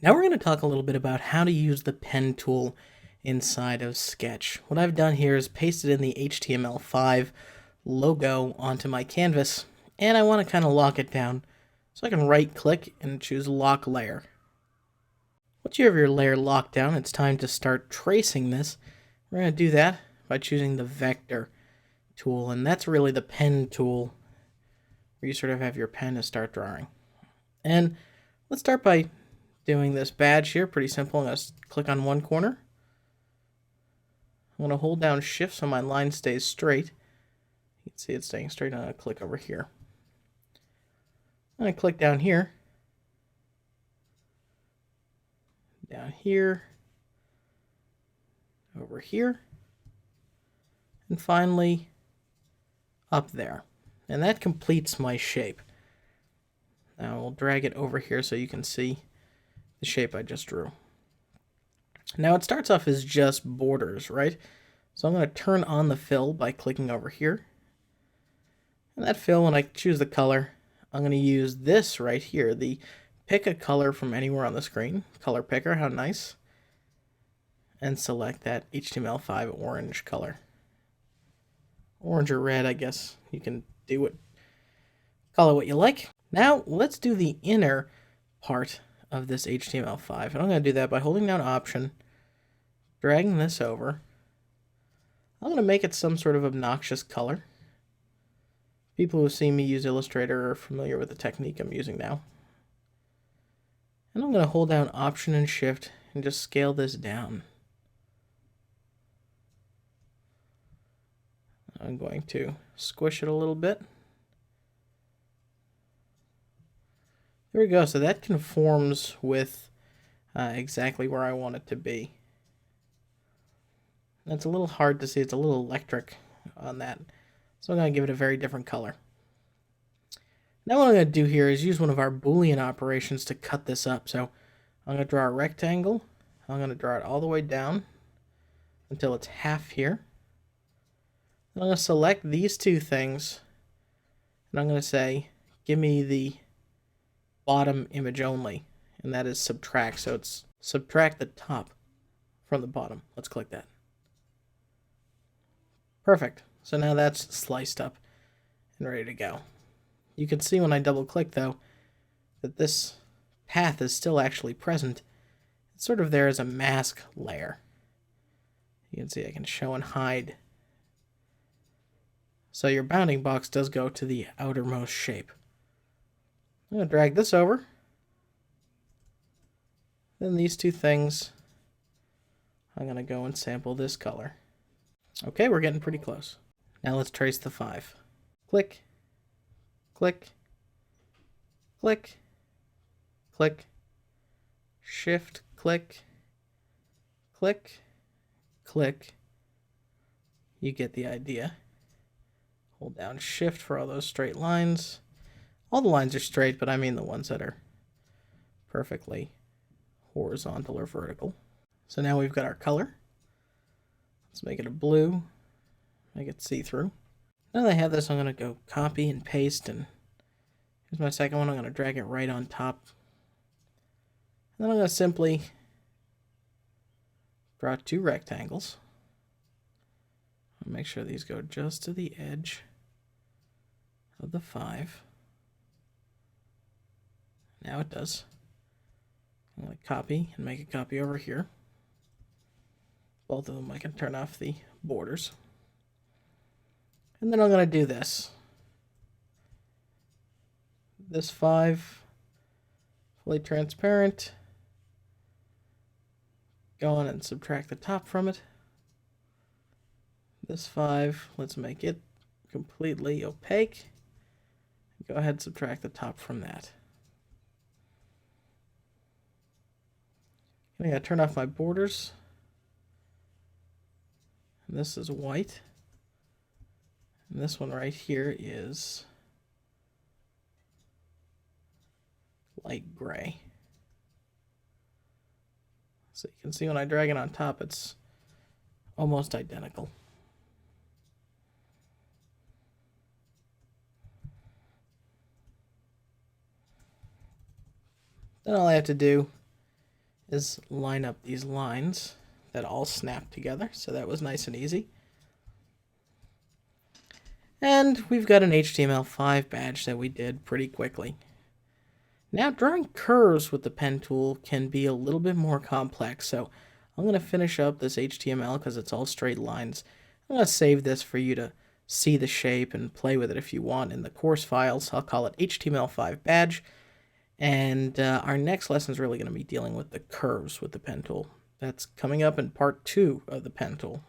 Now we're going to talk a little bit about how to use the pen tool inside of Sketch. What I've done here is pasted in the HTML5 logo onto my canvas, and I want to kind of lock it down. So I can right click and choose Lock Layer. Once you have your layer locked down, it's time to start tracing this. We're going to do that by choosing the Vector tool, and that's really the pen tool where you sort of have your pen to start drawing. And let's start by doing this badge here. Pretty simple. I'm going to click on one corner. I'm going to hold down Shift so my line stays straight. You can see it's staying straight. I'm going to click over here. I'm going to click down here, over here, and finally up there. And that completes my shape. Now we'll drag it over here so you can see the shape I just drew. Now it starts off as just borders, right? So I'm going to turn on the fill by clicking over here. And that fill, when I choose the color, I'm going to use this right here, the pick a color from anywhere on the screen, color picker, how nice, and select that HTML5 orange color. Orange or red, I guess you can do it, color what you like. Now let's do the inner part of this HTML5, and I'm going to do that by holding down Option, dragging this over. I'm going to make it some sort of obnoxious color. People who see me use Illustrator are familiar with the technique I'm using now. And I'm going to hold down Option and Shift and just scale this down. I'm going to squish it a little bit. There we go. So that conforms with exactly where I want it to be. That's a little hard to see. It's a little electric on that. So I'm going to give it a very different color. Now what I'm going to do here is use one of our Boolean operations to cut this up. So I'm going to draw a rectangle. I'm going to draw it all the way down until it's half here. And I'm going to select these two things, and I'm going to say, give me the bottom image only, and that is subtract. So it's subtract the top from the bottom. Let's click that. Perfect. So now that's sliced up and ready to go. You can see when I double click though that this path is still actually present. It's sort of there as a mask layer. You can see I can show and hide. So your bounding box does go to the outermost shape. I'm going to drag this over. Then these two things, I'm going to go and sample this color. Okay, we're getting pretty close. Now let's trace the 5. Click, click, click, click, Shift, click, click, click. You get the idea. Hold down Shift for all those straight lines. All the lines are straight, but I mean the ones that are perfectly horizontal or vertical. So now we've got our color. Let's make it a blue, make it see-through. Now that I have this, I'm going to go copy and paste, and here's my second one. I'm going to drag it right on top. And then I'm going to simply draw 2 rectangles. I'll make sure these go just to the edge of the 5. Now it does. I'm going to copy and make a copy over here. Both of them I can turn off the borders. And then I'm going to do this. This 5, fully transparent. Go on and subtract the top from it. This 5, let's make it completely opaque. Go ahead and subtract the top from that. I'm going to turn off my borders. And this is white. And this one right here is light gray. So you can see when I drag it on top, it's almost identical. Then all I have to do is line up these lines that all snap together. So that was nice and easy. And we've got an HTML5 badge that we did pretty quickly. Now drawing curves with the pen tool can be a little bit more complex, so I'm going to finish up this HTML because it's all straight lines. I'm going to save this for you to see the shape and play with it if you want in the course files. I'll call it HTML5 badge, and our next lesson is really going to be dealing with the curves with the pen tool. That's coming up in part 2 of the pen tool.